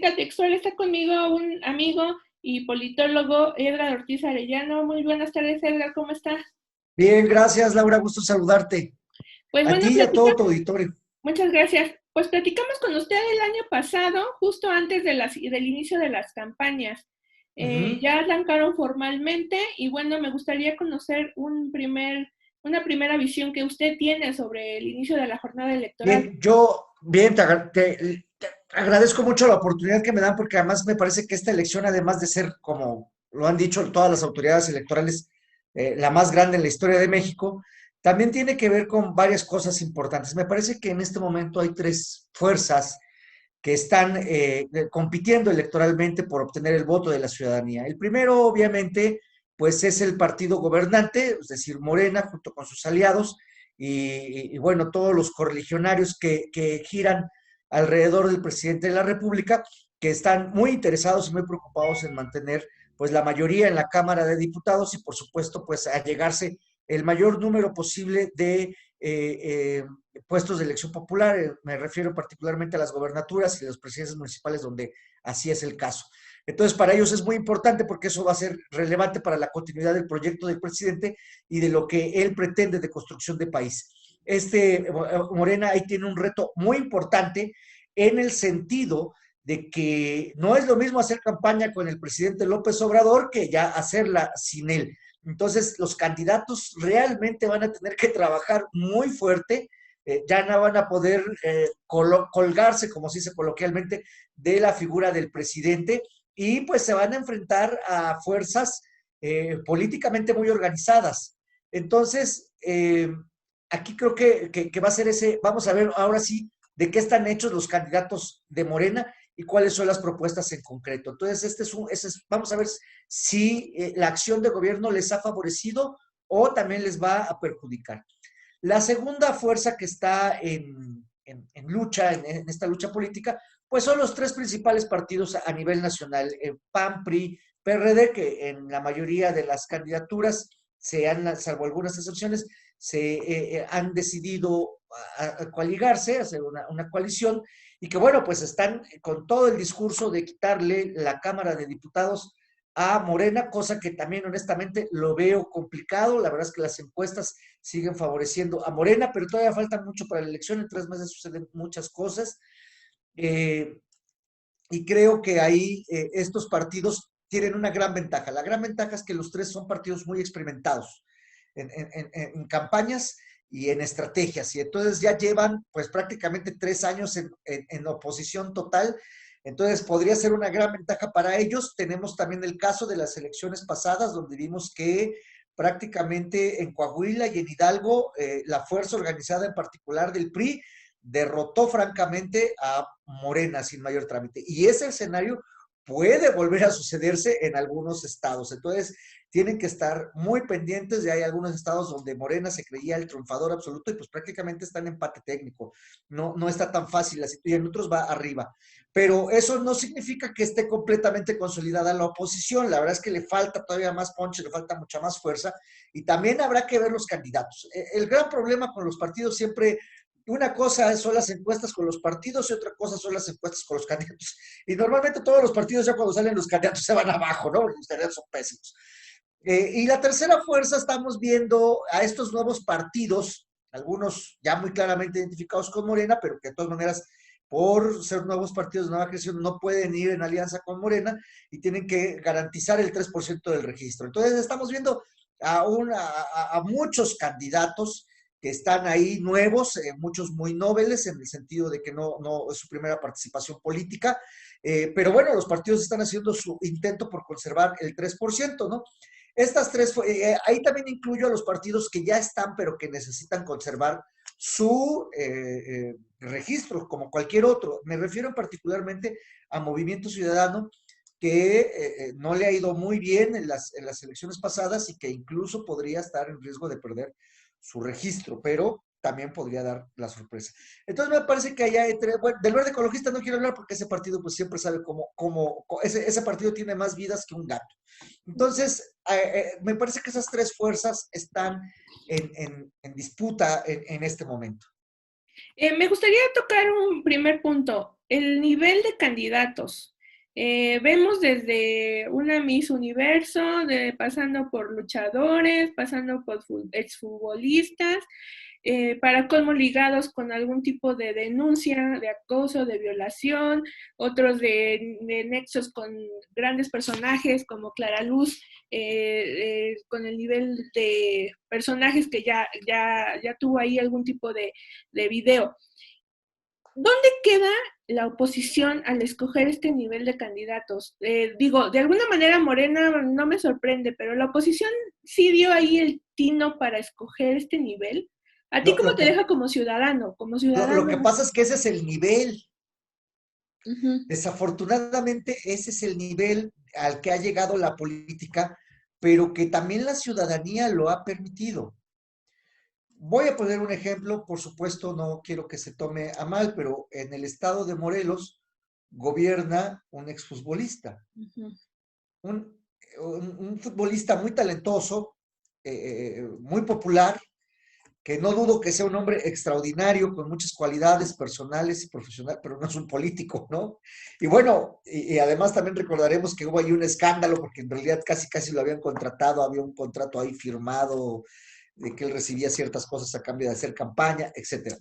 cita textual está conmigo un amigo y politólogo, Edgar Ortiz Arellano. Muy buenas tardes, Edgar, ¿cómo estás? Bien, gracias, Laura, gusto saludarte. Pues A bueno, ti y a todo tu auditorio. muchas gracias. Pues platicamos con usted el año pasado, justo antes de del inicio de las campañas. Ujú. Ya arrancaron formalmente y bueno, me gustaría conocer una primera visión que usted tiene sobre el inicio de la jornada electoral. Bien, te agradezco mucho la oportunidad que me dan porque además me parece que esta elección, además de ser, como lo han dicho todas las autoridades electorales, la más grande en la historia de México, también tiene que ver con varias cosas importantes. Me parece que en este momento hay tres fuerzas que están compitiendo electoralmente por obtener el voto de la ciudadanía. El primero, obviamente, pues es el partido gobernante, es decir, Morena, junto con sus aliados, y bueno, todos los correligionarios que giran alrededor del presidente de la República, que están muy interesados y muy preocupados en mantener pues la mayoría en la Cámara de Diputados y por supuesto pues a llegarse el mayor número posible de puestos de elección popular, me refiero particularmente a las gobernaturas y las presidencias municipales donde así es el caso. Entonces, para ellos es muy importante porque eso va a ser relevante para la continuidad del proyecto del presidente y de lo que él pretende de construcción de país. Morena ahí tiene un reto muy importante en el sentido de que no es lo mismo hacer campaña con el presidente López Obrador que ya hacerla sin él. Entonces, los candidatos realmente van a tener que trabajar muy fuerte, ya no van a poder colgarse, como se dice coloquialmente, de la figura del presidente y pues se van a enfrentar a fuerzas políticamente muy organizadas. Entonces, aquí creo que va a ser vamos a ver ahora sí de qué están hechos los candidatos de Morena y cuáles son las propuestas en concreto. Entonces, vamos a ver si la acción de gobierno les ha favorecido o también les va a perjudicar. La segunda fuerza que está en lucha, en esta lucha política, pues son los tres principales partidos a nivel nacional, PAN, PRI, PRD, que en la mayoría de las candidaturas, salvo algunas excepciones, han decidido coaligarse, hacer una coalición, y que bueno, pues están con todo el discurso de quitarle la Cámara de Diputados a Morena, cosa que también honestamente lo veo complicado. La verdad es que las encuestas siguen favoreciendo a Morena, pero todavía falta mucho para la elección. En 3 meses suceden muchas cosas. Eh, y creo que ahí estos partidos tienen una gran ventaja. La gran ventaja es que los tres son partidos muy experimentados en campañas y en estrategias. Y entonces ya llevan pues prácticamente 3 años en oposición total. Entonces podría ser una gran ventaja para ellos. Tenemos también el caso de las elecciones pasadas, donde vimos que prácticamente en Coahuila y en Hidalgo, la fuerza organizada en particular del PRI derrotó francamente a Morena sin mayor trámite. Y ese escenario puede volver a sucederse en algunos estados. Entonces, tienen que estar muy pendientes. Ya hay algunos estados donde Morena se creía el triunfador absoluto y pues prácticamente está en empate técnico. No está tan fácil así, y en otros va arriba. Pero eso no significa que esté completamente consolidada la oposición. La verdad es que le falta todavía más punch, le falta mucha más fuerza y también habrá que ver los candidatos. El gran problema con los partidos siempre, una cosa son las encuestas con los partidos y otra cosa son las encuestas con los candidatos. Y normalmente todos los partidos ya cuando salen los candidatos se van abajo, ¿no? Los candidatos son pésimos. Y la tercera fuerza, estamos viendo a estos nuevos partidos, algunos ya muy claramente identificados con Morena, pero que de todas maneras, por ser nuevos partidos de nueva creación, no pueden ir en alianza con Morena y tienen que garantizar el 3% del registro. Entonces, estamos viendo a muchos candidatos que están ahí nuevos, muchos muy nobles, en el sentido de que no es su primera participación política, pero bueno, los partidos están haciendo su intento por conservar el 3%, ¿no? Estas tres, ahí también incluyo a los partidos que ya están, pero que necesitan conservar su registro, como cualquier otro. Me refiero particularmente a Movimiento Ciudadano, que no le ha ido muy bien en las elecciones pasadas y que incluso podría estar en riesgo de perder su registro, pero también podría dar la sorpresa. Entonces me parece que allá bueno, del Verde Ecologista no quiero hablar porque ese partido pues siempre sabe ese partido tiene más vidas que un gato. Entonces, me parece que esas tres fuerzas están en disputa en este momento. Me gustaría tocar un primer punto. el nivel de candidatos. Vemos desde una Miss Universo, pasando por luchadores, pasando por exfutbolistas, para colmo ligados con algún tipo de denuncia, de acoso, de violación, otros de nexos con grandes personajes como Clara Luz, con el nivel de personajes que ya tuvo ahí algún tipo de video. ¿Dónde queda la oposición al escoger este nivel de candidatos? Digo, de alguna manera Morena no me sorprende, pero la oposición sí dio ahí el tino para escoger este nivel. ¿A ti Lo, cómo lo te que, deja como ciudadano? Como lo que ciudadano. pasa es que ese es el nivel. Ujú. Desafortunadamente, ese es el nivel al que ha llegado la política, pero que también la ciudadanía lo ha permitido. Voy a poner un ejemplo, por supuesto, no quiero que se tome a mal, pero en el estado de Morelos gobierna un exfutbolista, Ujú. un, un futbolista muy talentoso, muy popular, que no dudo que sea un hombre extraordinario, con muchas cualidades personales y profesionales, pero no es un político, ¿no? Y bueno, y además también recordaremos que hubo ahí un escándalo, porque en realidad casi lo habían contratado, había un contrato ahí firmado de que él recibía ciertas cosas a cambio de hacer campaña, etcétera.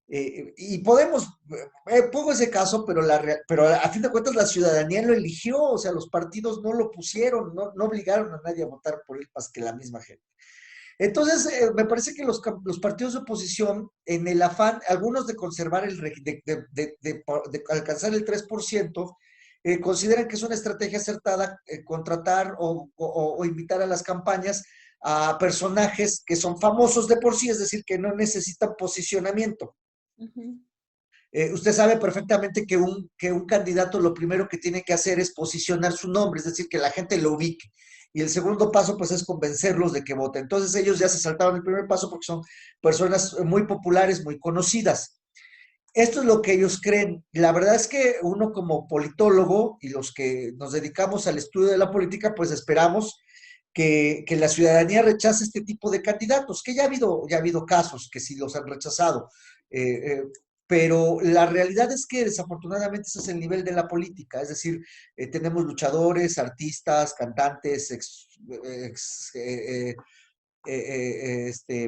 Y podemos, pongo ese caso, pero a fin de cuentas la ciudadanía lo eligió, o sea, los partidos no lo pusieron, no obligaron a nadie a votar por él más que la misma gente. Entonces, me parece que los partidos de oposición, en el afán, algunos de conservar de alcanzar el 3%, consideran que es una estrategia acertada contratar o invitar a las campañas a personajes que son famosos de por sí, es decir, que no necesitan posicionamiento. Ujú. Usted sabe perfectamente que un candidato lo primero que tiene que hacer es posicionar su nombre, es decir, que la gente lo ubique. Y el segundo paso, pues, es convencerlos de que voten. Entonces, ellos ya se saltaron el primer paso porque son personas muy populares, muy conocidas. Esto es lo que ellos creen. La verdad es que uno como politólogo y los que nos dedicamos al estudio de la política, pues esperamos que la ciudadanía rechace este tipo de candidatos, que ya ha habido casos que sí los han rechazado. Eh, eh, pero la realidad es que desafortunadamente ese es el nivel de la política, es decir, tenemos luchadores, artistas, cantantes, ex,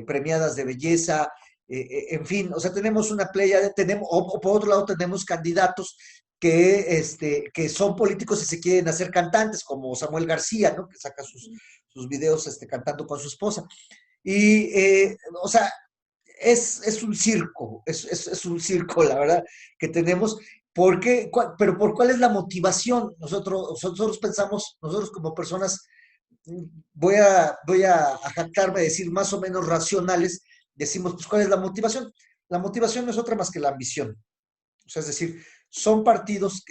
premiadas de belleza, en fin, o sea, tenemos una playa, o por otro lado tenemos candidatos que son políticos y se quieren hacer cantantes, como Samuel García, ¿no? Que saca sus videos cantando con su esposa. Y, o sea, es un circo, es un circo, la verdad, que tenemos. Pero ¿por cuál es la motivación? Nosotros pensamos, nosotros como personas voy a jactarme de decir más o menos racionales, decimos, pues, ¿cuál es la motivación? La motivación no es otra más que la ambición. O sea, es decir, son partidos,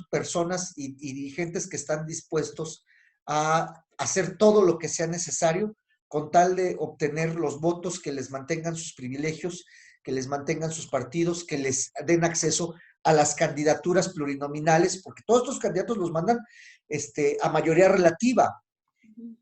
personas y dirigentes que están dispuestos a hacer todo lo que sea necesario con tal de obtener los votos que les mantengan sus privilegios, que les mantengan sus partidos, que les den acceso a las candidaturas plurinominales, porque todos estos candidatos los mandan a mayoría relativa,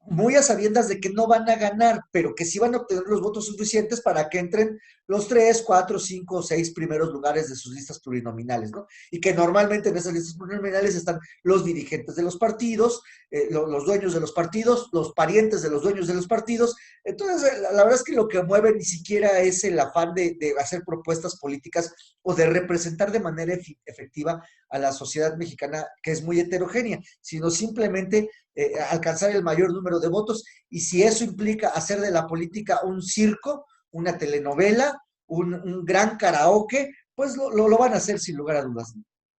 muy a sabiendas de que no van a ganar, pero que sí van a obtener los votos suficientes para que entren los 3, 4, 5 o 6 primeros lugares de sus listas plurinominales, ¿no? Y que normalmente en esas listas plurinominales están los dirigentes de los partidos, los dueños de los partidos, los parientes de los dueños de los partidos. Entonces, la verdad es que lo que mueve ni siquiera es el afán de hacer propuestas políticas o de representar de manera efectiva a la sociedad mexicana, que es muy heterogénea, sino simplemente alcanzar el mayor número de votos, y si eso implica hacer de la política un circo, una telenovela, un gran karaoke, pues lo van a hacer sin lugar a dudas.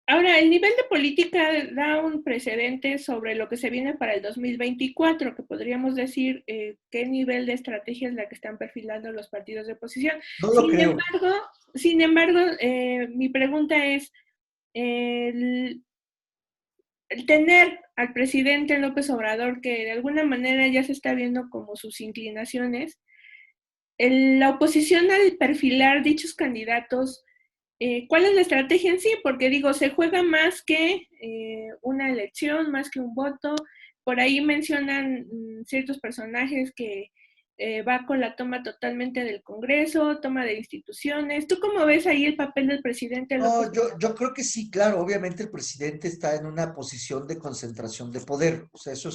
Ahora, el nivel de política da un precedente sobre lo que se viene para el 2024, que podríamos decir qué nivel de estrategia es la que están perfilando los partidos de oposición. No lo creo. Sin embargo, mi pregunta es, el, el tener al presidente López Obrador, que de alguna manera ya se está viendo como sus inclinaciones, la oposición al perfilar dichos candidatos, ¿cuál es la estrategia en sí? Porque digo, se juega más que una elección, más que un voto. Por ahí mencionan ciertos personajes va con la toma totalmente del Congreso, toma de instituciones. ¿Tú cómo ves ahí el papel del presidente López No, Obrador? yo creo que sí, claro, obviamente el presidente está en una posición de concentración de poder, o sea, eso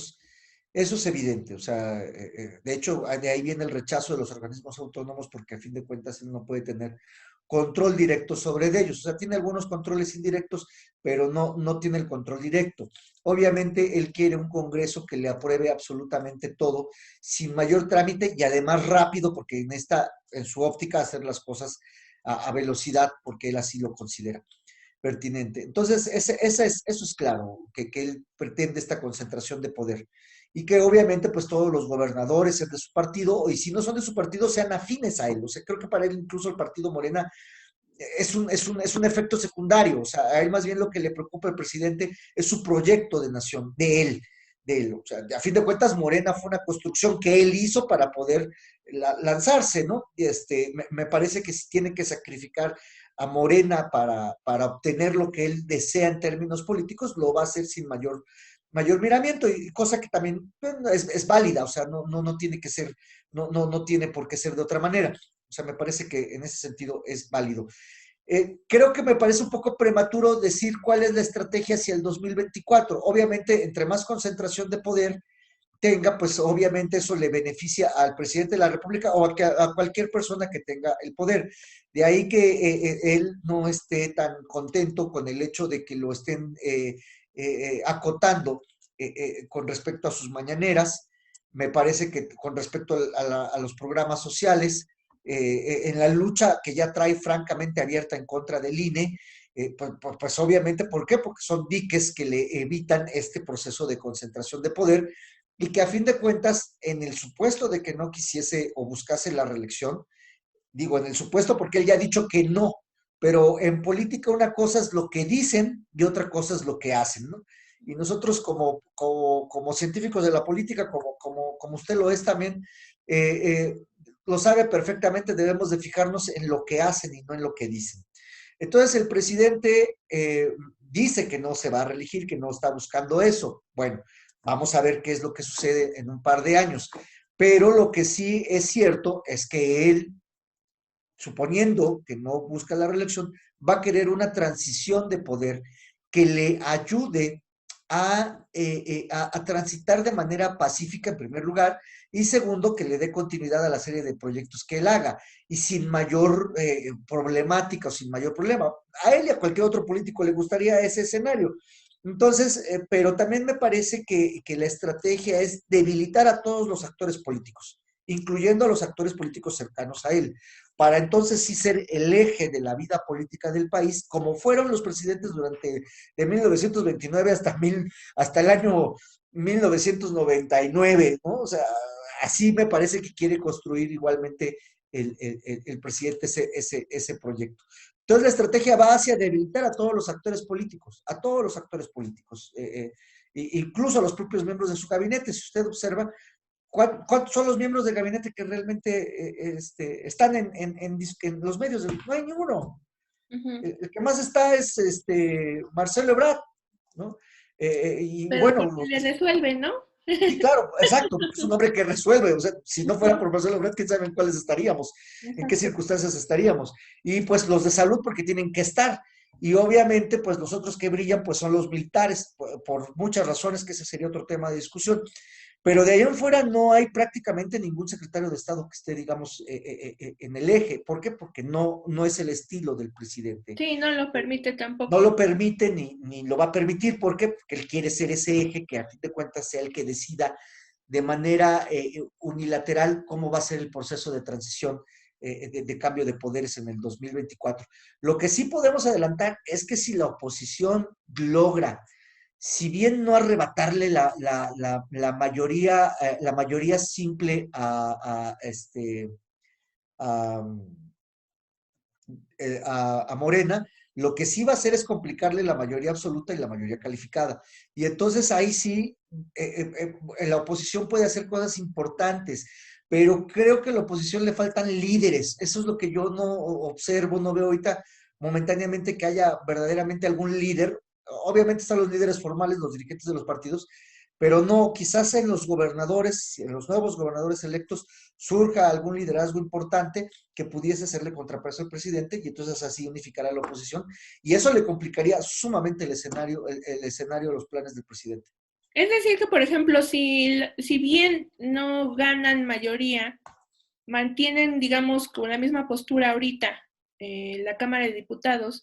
es evidente, o sea, de hecho, de ahí viene el rechazo de los organismos autónomos porque a fin de cuentas él no puede tener control directo sobre ellos, o sea, tiene algunos controles indirectos, pero no tiene el control directo. Obviamente él quiere un Congreso que le apruebe absolutamente todo sin mayor trámite y además rápido, porque en su óptica, hacer las cosas a velocidad, porque él así lo considera pertinente. Entonces, eso es claro, que él pretende esta concentración de poder y que obviamente pues todos los gobernadores sean de su partido, y si no son de su partido, sean afines a él. O sea, creo que para él incluso el partido Morena es un efecto secundario. O sea, a él más bien lo que le preocupa al presidente es su proyecto de nación, de él. O sea, a fin de cuentas, Morena fue una construcción que él hizo para poder lanzarse, ¿no? Me parece que si tiene que sacrificar a Morena para obtener lo que él desea en términos políticos, lo va a hacer sin mayor miramiento, y cosa que también bueno, es válida, o sea, no tiene que ser, no tiene por qué ser de otra manera. O sea, me parece que en ese sentido es válido. Creo que me parece un poco prematuro decir cuál es la estrategia hacia el 2024. Obviamente, entre más concentración de poder tenga, pues obviamente eso le beneficia al presidente de la República o a cualquier persona que tenga el poder. De ahí que él no esté tan contento con el hecho de que lo estén acotando con respecto a sus mañaneras. Me parece que con respecto a los programas sociales, en la lucha que ya trae francamente abierta en contra del INE, pues obviamente, ¿por qué? Porque son diques que le evitan este proceso de concentración de poder, y que a fin de cuentas, en el supuesto de que no quisiese o buscase la reelección, digo en el supuesto porque él ya ha dicho que no, pero en política una cosa es lo que dicen y otra cosa es lo que hacen, ¿no? Y nosotros como científicos de la política, como usted lo es también, lo sabe perfectamente, debemos de fijarnos en lo que hacen y no en lo que dicen. Entonces el presidente dice que no se va a reelegir, que no está buscando eso. Bueno, vamos a ver qué es lo que sucede en un par de años. Pero lo que sí es cierto es que él, suponiendo que no busca la reelección, va a querer una transición de poder que le ayude a transitar de manera pacífica, en primer lugar, y segundo, que le dé continuidad a la serie de proyectos que él haga, y sin mayor problemática o sin mayor problema. A él y a cualquier otro político le gustaría ese escenario. Entonces, pero también me parece que la estrategia es debilitar a todos los actores políticos, incluyendo a los actores políticos cercanos a él, para entonces sí ser el eje de la vida política del país, como fueron los presidentes durante de 1929 hasta el año 1999, ¿no? O sea, así me parece que quiere construir igualmente el presidente ese proyecto. Entonces la estrategia va hacia debilitar a todos los actores políticos, incluso a los propios miembros de su gabinete. Si usted observa, ¿cuántos son los miembros del gabinete que realmente están en los medios? No hay ninguno. Ujú. El que más está es Marcelo Ebrard, ¿no? Y Pero bueno, porque le resuelve, ¿no? sí, claro, exacto, porque es un hombre que resuelve. O sea, si no fuera por Marcelo Ebrard, quién sabe en cuáles estaríamos, en qué Exacto. circunstancias estaríamos. Y pues los de salud, porque tienen que estar. Y obviamente, pues los otros que brillan, pues son los militares, por muchas razones, que ese sería otro tema de discusión. Pero de ahí en fuera no hay prácticamente ningún secretario de Estado que esté, digamos, en el eje. ¿Por qué? Porque no es el estilo del presidente. Sí, no lo permite No tampoco. lo permite ni lo va a permitir. ¿Por qué? Porque él quiere ser ese eje que a fin de cuentas sea el que decida de manera unilateral cómo va a ser el proceso de transición de cambio de poderes en el 2024. Lo que sí podemos adelantar es que si la oposición logra, si bien no arrebatarle la mayoría simple a, a Morena, lo que sí va a hacer es complicarle la mayoría absoluta y la mayoría calificada. Y entonces ahí sí, la oposición puede hacer cosas importantes, pero creo que a la oposición le faltan líderes. Eso es lo que yo no observo, no veo ahorita momentáneamente que haya verdaderamente algún líder. Obviamente están los líderes formales, los dirigentes de los partidos, pero no, quizás en los gobernadores, en los nuevos gobernadores electos, surja algún liderazgo importante que pudiese hacerle contrapeso al presidente y entonces así unificará la oposición y eso le complicaría sumamente el escenario de los planes del presidente. Es decir, que por ejemplo, si bien no ganan mayoría, mantienen, digamos, con la misma postura ahorita la Cámara de Diputados,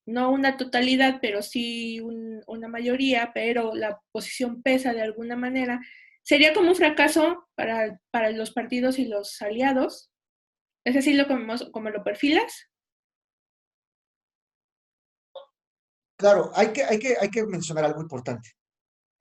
no una totalidad, pero sí una mayoría, pero la posición pesa de alguna manera, sería como un fracaso para los partidos y los aliados. ¿Es así como lo perfilas? Claro, hay que mencionar algo importante.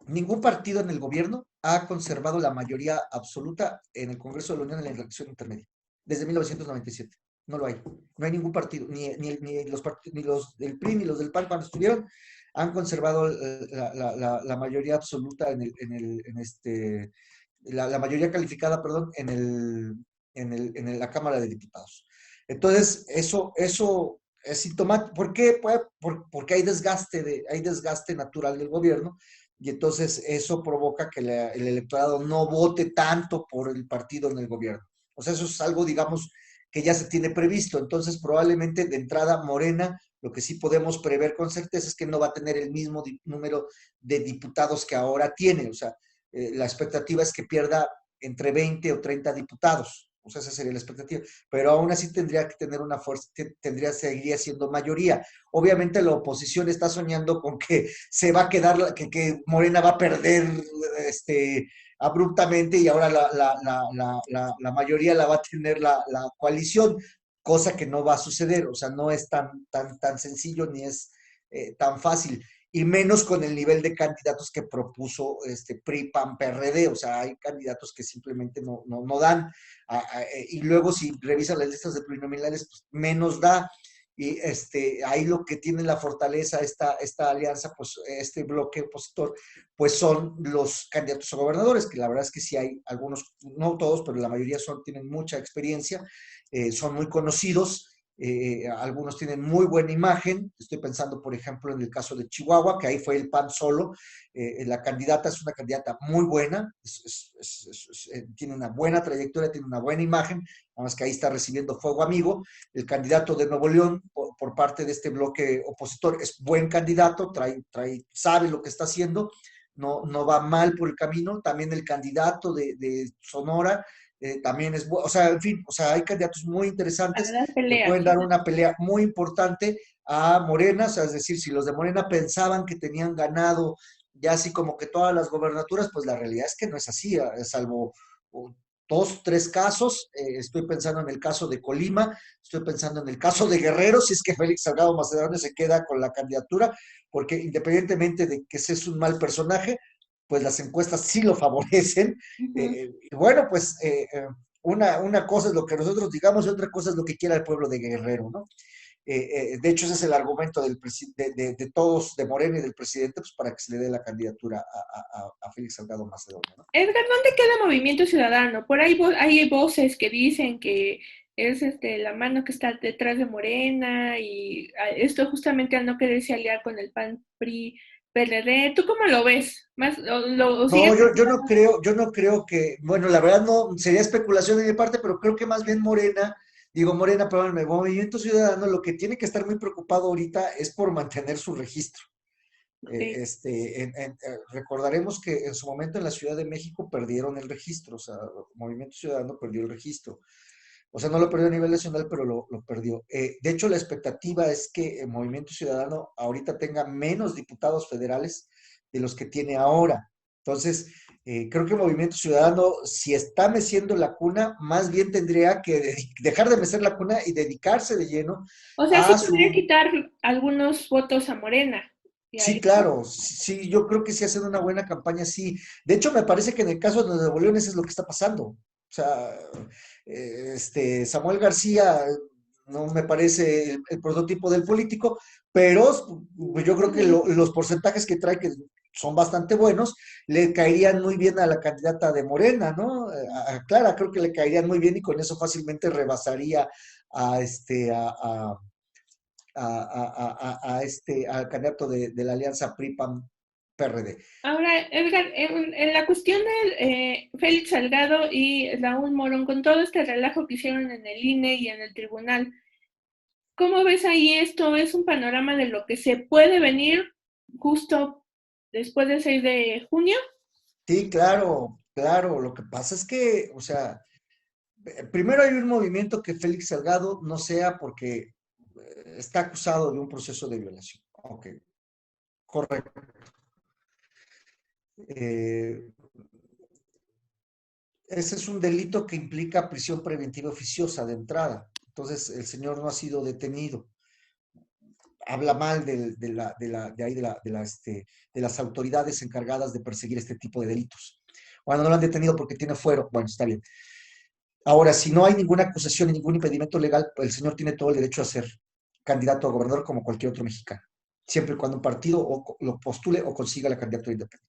Ningún partido en el gobierno ha conservado la mayoría absoluta en el Congreso de la Unión en la elección intermedia, desde 1997. No lo hay. No hay ningún partido, ni los del PRI ni los del PAN cuando estuvieron, han conservado la mayoría absoluta la mayoría calificada, perdón, en la Cámara de Diputados. Entonces, eso es sintomático. ¿Por qué? Pues, porque hay desgaste natural del gobierno y entonces eso provoca que el electorado no vote tanto por el partido en el gobierno. O sea, eso es algo, digamos, que ya se tiene previsto. Entonces, probablemente de entrada Morena, lo que sí podemos prever con certeza es que no va a tener el mismo número de diputados que ahora tiene. O sea, la expectativa es que pierda entre 20 o 30 diputados. O sea, esa sería la expectativa. Pero aún así tendría que tener una fuerza, seguiría siendo mayoría. Obviamente la oposición está soñando con que se va a quedar, que Morena va a perder abruptamente y ahora la mayoría la va a tener la coalición, cosa que no va a suceder. O sea, no es tan sencillo ni es tan fácil y menos con el nivel de candidatos que propuso PRI, PAN, PRD, o sea, hay candidatos que simplemente no dan, y luego si revisan las listas de plurinominales, pues menos da, y ahí lo que tiene la fortaleza esta alianza, pues este bloque opositor, pues son los candidatos a gobernadores, que la verdad es que sí hay algunos, no todos, pero la mayoría tienen mucha experiencia, son muy conocidos, algunos tienen muy buena imagen, estoy pensando por ejemplo en el caso de Chihuahua, que ahí fue el PAN solo, la candidata es una candidata muy buena, tiene una buena trayectoria, tiene una buena imagen, nada más que ahí está recibiendo fuego amigo, el candidato de Nuevo León por parte de este bloque opositor es buen candidato, sabe lo que está haciendo, no va mal por el camino, también el candidato de Sonora, también es, o sea, en fin, o sea, hay candidatos muy Para interesantes dar que pelea. pueden dar una pelea muy importante a Morena, o sea, es decir, si los de Morena pensaban que tenían ganado ya así como que todas las gobernaturas, pues la realidad es que no es así, salvo dos, tres casos, estoy pensando en el caso de Colima, estoy pensando en el caso de Guerrero, si es que Félix Salgado Macedonio se queda con la candidatura, porque independientemente de que ese es un mal personaje, pues las encuestas sí lo favorecen. Uh -huh. Y bueno, pues una cosa es lo que nosotros digamos y otra cosa es lo que quiera el pueblo de Guerrero, ¿no? De hecho, ese es el argumento de todos, de Morena y del presidente, pues para que se le dé la candidatura a Félix Salgado Macedonio, ¿no? Edgar, ¿dónde queda Movimiento Ciudadano? Por ahí hay voces que dicen que es la mano que está detrás de Morena y esto justamente al no quererse aliar con el PAN, PRI, PRD. ¿Tú cómo lo ves? ¿Más, lo No, sigues? yo no creo que, bueno, la verdad no, sería especulación de mi parte, pero creo que más bien Morena, perdón, el Movimiento Ciudadano lo que tiene que estar muy preocupado ahorita es por mantener su registro. Okay. Recordaremos que en su momento en la Ciudad de México perdieron el registro, o sea, Movimiento Ciudadano perdió el registro. O sea, no lo perdió a nivel nacional, pero lo perdió. De hecho, la expectativa es que el Movimiento Ciudadano ahorita tenga menos diputados federales de los que tiene ahora. Entonces, creo que el Movimiento Ciudadano, si está meciendo la cuna, más bien tendría que dejar de mecer la cuna y dedicarse de lleno O sea, sí a podría su... quitar algunos votos a Morena. Y Sí, ahí, claro, sí, yo creo que sí hacen una buena campaña, sí. De hecho, me parece que en el caso de Nuevo León eso es lo que está pasando. O sea, Samuel García no me parece el prototipo del político, pero pues, yo creo que los porcentajes que trae, que son bastante buenos, le caerían muy bien a la candidata de Morena, ¿no? A Clara, creo que le caerían muy bien y con eso fácilmente rebasaría a al candidato de la alianza PRI-PAN PRD. Ahora, Edgar, en la cuestión de Félix Salgado y Raúl Morón, con todo este relajo que hicieron en el INE y en el tribunal, ¿cómo ves ahí esto? ¿Es un panorama de lo que se puede venir justo después del 6 de junio? Sí, claro, claro. Lo que pasa es que, o sea, primero hay un movimiento que Félix Salgado no sea porque está acusado de un proceso de violación. Ok, correcto. Eh, Ese es un delito que implica prisión preventiva oficiosa de entrada. Entonces, el señor no ha sido detenido. Habla mal de las autoridades encargadas de perseguir este tipo de delitos. Bueno, no lo han detenido porque tiene fuero. Bueno, está bien. Ahora, si no hay ninguna acusación y ningún impedimento legal, el señor tiene todo el derecho a ser candidato a gobernador como cualquier otro mexicano, siempre y cuando un partido lo postule o consiga la candidatura independiente.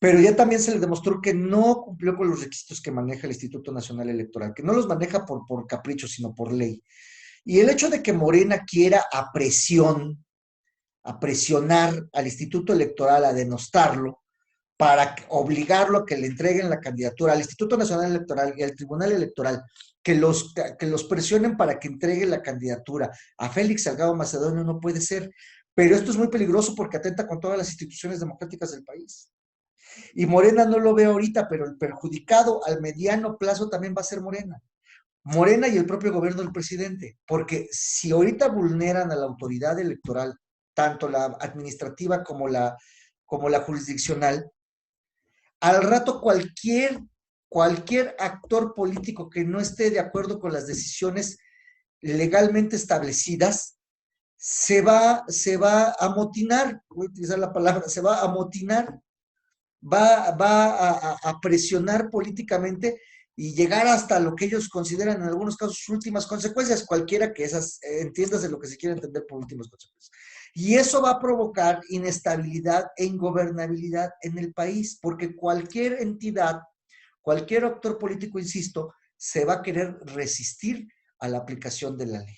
Pero ya también se le demostró que no cumplió con los requisitos que maneja el Instituto Nacional Electoral, que no los maneja por capricho, sino por ley. Y el hecho de que Morena quiera a presionar al Instituto Electoral a denostarlo, para obligarlo a que le entreguen la candidatura al Instituto Nacional Electoral y al Tribunal Electoral, que los presionen para que entregue la candidatura a Félix Salgado Macedonio no puede ser. Pero esto es muy peligroso porque atenta con todas las instituciones democráticas del país. Y Morena no lo ve ahorita, pero el perjudicado al mediano plazo también va a ser Morena. Morena y el propio gobierno del presidente, porque si ahorita vulneran a la autoridad electoral, tanto la administrativa como la jurisdiccional, al rato cualquier actor político que no esté de acuerdo con las decisiones legalmente establecidas se va a amotinar, voy a utilizar la palabra, se va a amotinar, va a presionar políticamente y llegar hasta lo que ellos consideran en algunos casos sus últimas consecuencias, cualquiera que esas, entiendas de lo que se quiere entender por últimas consecuencias. Y eso va a provocar inestabilidad e ingobernabilidad en el país, porque cualquier entidad, cualquier actor político, insisto, se va a querer resistir a la aplicación de la ley.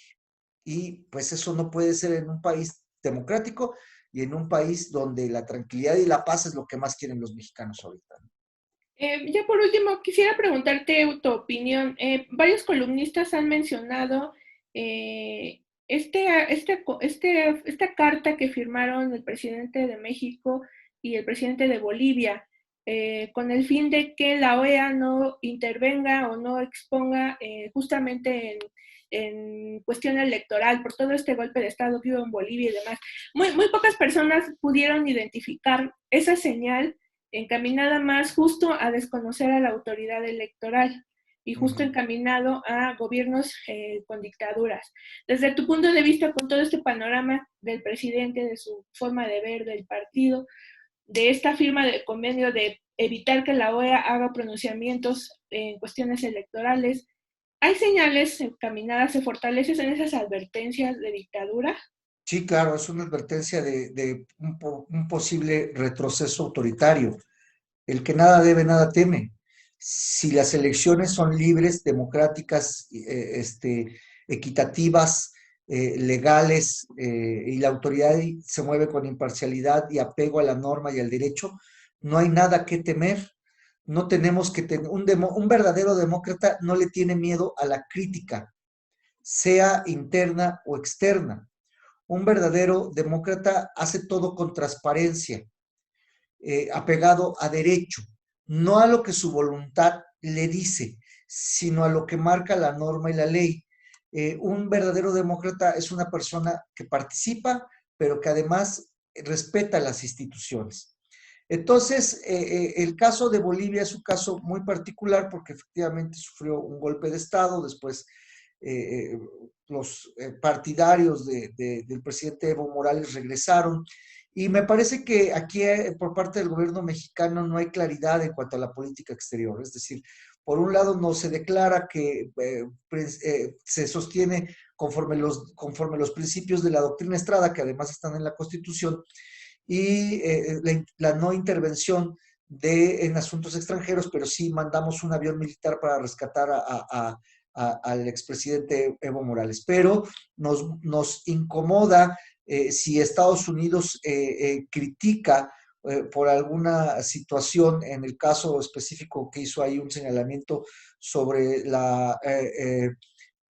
Y pues eso no puede ser en un país democrático y en un país donde la tranquilidad y la paz es lo que más quieren los mexicanos ahorita. Ya por último, quisiera preguntarte tu opinión. Varios columnistas han mencionado esta carta que firmaron el presidente de México y el presidente de Bolivia, con el fin de que la OEA no intervenga o no exponga justamente en cuestión electoral por todo este golpe de Estado que hubo en Bolivia y demás. Muy pocas personas pudieron identificar esa señal encaminada más justo a desconocer a la autoridad electoral y justo encaminado a gobiernos con dictaduras. Desde tu punto de vista, con todo este panorama del presidente, de su forma de ver, del partido, de esta firma de convenio de evitar que la OEA haga pronunciamientos en cuestiones electorales, ¿hay señales encaminadas, se fortalecen en esas advertencias de dictadura? Sí, claro, es una advertencia de un posible retroceso autoritario. El que nada debe, nada teme. Si las elecciones son libres, democráticas, equitativas, legales, y la autoridad se mueve con imparcialidad y apego a la norma y al derecho, no hay nada que temer. No tenemos que tener, un verdadero demócrata no le tiene miedo a la crítica, sea interna o externa. Un verdadero demócrata hace todo con transparencia, apegado a derecho, no a lo que su voluntad le dice, sino a lo que marca la norma y la ley. Un verdadero demócrata es una persona que participa, pero que además respeta las instituciones. Entonces, el caso de Bolivia es un caso muy particular porque efectivamente sufrió un golpe de Estado, después los partidarios del presidente Evo Morales regresaron y me parece que aquí por parte del gobierno mexicano no hay claridad en cuanto a la política exterior, es decir, por un lado no se declara que se sostiene conforme los principios de la doctrina Estrada, que además están en la Constitución, y la no intervención en asuntos extranjeros, pero sí mandamos un avión militar para rescatar al expresidente Evo Morales. Pero nos incomoda si Estados Unidos critica por alguna situación, en el caso específico que hizo ahí un señalamiento sobre la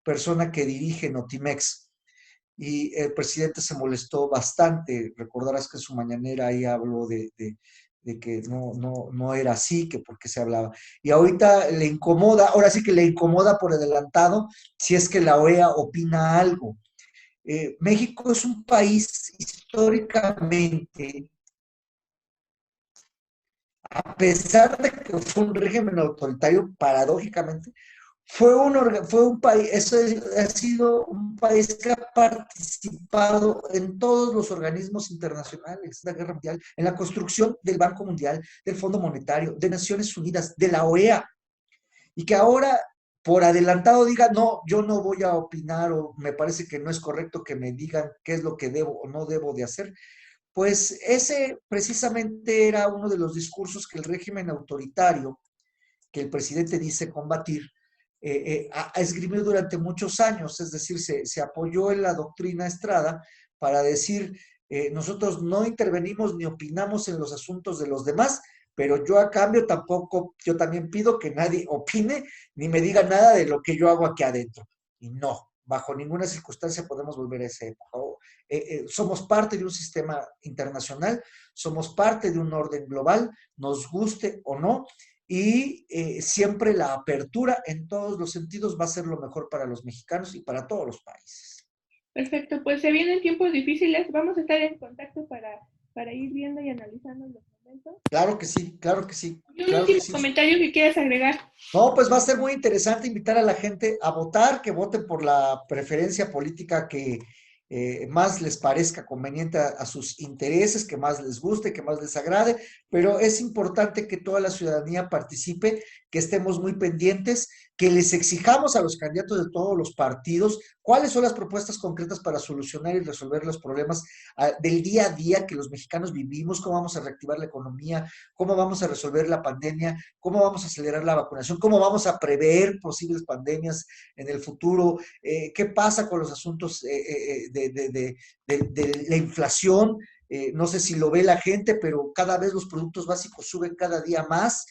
persona que dirige Notimex. Y el presidente se molestó bastante. Recordarás que en su mañanera ahí habló de que no era así, que por qué se hablaba. Y ahorita le incomoda, ahora sí que le incomoda por adelantado si es que la OEA opina algo. México es un país históricamente, a pesar de que fue un régimen autoritario, paradójicamente, fue un país, ha sido un país que ha participado en todos los organismos internacionales, la Guerra Mundial, en la construcción del Banco Mundial, del Fondo Monetario, de Naciones Unidas, de la OEA, y que ahora por adelantado diga, no, yo no voy a opinar o me parece que no es correcto que me digan qué es lo que debo o no debo de hacer, pues ese precisamente era uno de los discursos que el régimen autoritario, que el presidente dice combatir, esgrimió durante muchos años, es decir, se apoyó en la doctrina Estrada para decir, nosotros no intervenimos ni opinamos en los asuntos de los demás, pero yo a cambio tampoco, yo también pido que nadie opine ni me diga nada de lo que yo hago aquí adentro. Y no, bajo ninguna circunstancia podemos volver a esa época. Somos parte de un sistema internacional, somos parte de un orden global, nos guste o no, y siempre la apertura en todos los sentidos va a ser lo mejor para los mexicanos y para todos los países. Perfecto, pues se vienen tiempos difíciles, vamos a estar en contacto para ir viendo y analizando los momentos. Claro que sí, claro que sí, ¿Y un claro que último sí. comentario que quieras agregar? No, pues va a ser muy interesante invitar a la gente a votar, que voten por la preferencia política que más les parezca conveniente a sus intereses, que más les guste, que más les agrade, pero es importante que toda la ciudadanía participe, que estemos muy pendientes, que les exijamos a los candidatos de todos los partidos cuáles son las propuestas concretas para solucionar y resolver los problemas del día a día que los mexicanos vivimos, cómo vamos a reactivar la economía, cómo vamos a resolver la pandemia, cómo vamos a acelerar la vacunación, cómo vamos a prever posibles pandemias en el futuro, qué pasa con los asuntos de la inflación. No sé si lo ve la gente, pero cada vez los productos básicos suben cada día más.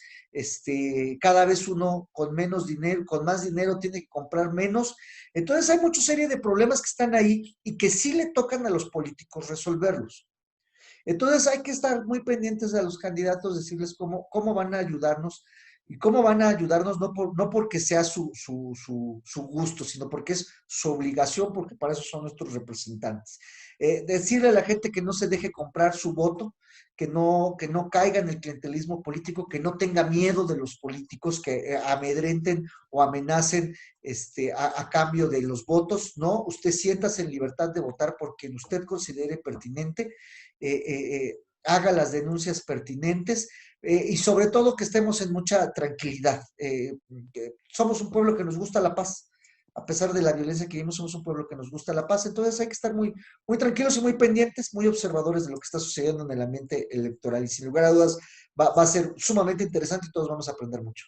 Cada vez uno con menos dinero, con más dinero tiene que comprar menos. Entonces hay mucha serie de problemas que están ahí y que sí le tocan a los políticos resolverlos. Entonces hay que estar muy pendientes de los candidatos, decirles cómo van a ayudarnos y cómo van a ayudarnos no porque sea su gusto, sino porque es su obligación, porque para eso son nuestros representantes. Decirle a la gente que no se deje comprar su voto, que no caiga en el clientelismo político, que no tenga miedo de los políticos que amedrenten o amenacen a cambio de los votos, ¿no? Usted siéntase en libertad de votar por quien usted considere pertinente, haga las denuncias pertinentes y sobre todo que estemos en mucha tranquilidad. Somos un pueblo que nos gusta la paz. A pesar de la violencia que vivimos, somos un pueblo que nos gusta la paz. Entonces hay que estar muy, muy tranquilos y muy pendientes, muy observadores de lo que está sucediendo en el ambiente electoral. Y sin lugar a dudas va a ser sumamente interesante y todos vamos a aprender mucho.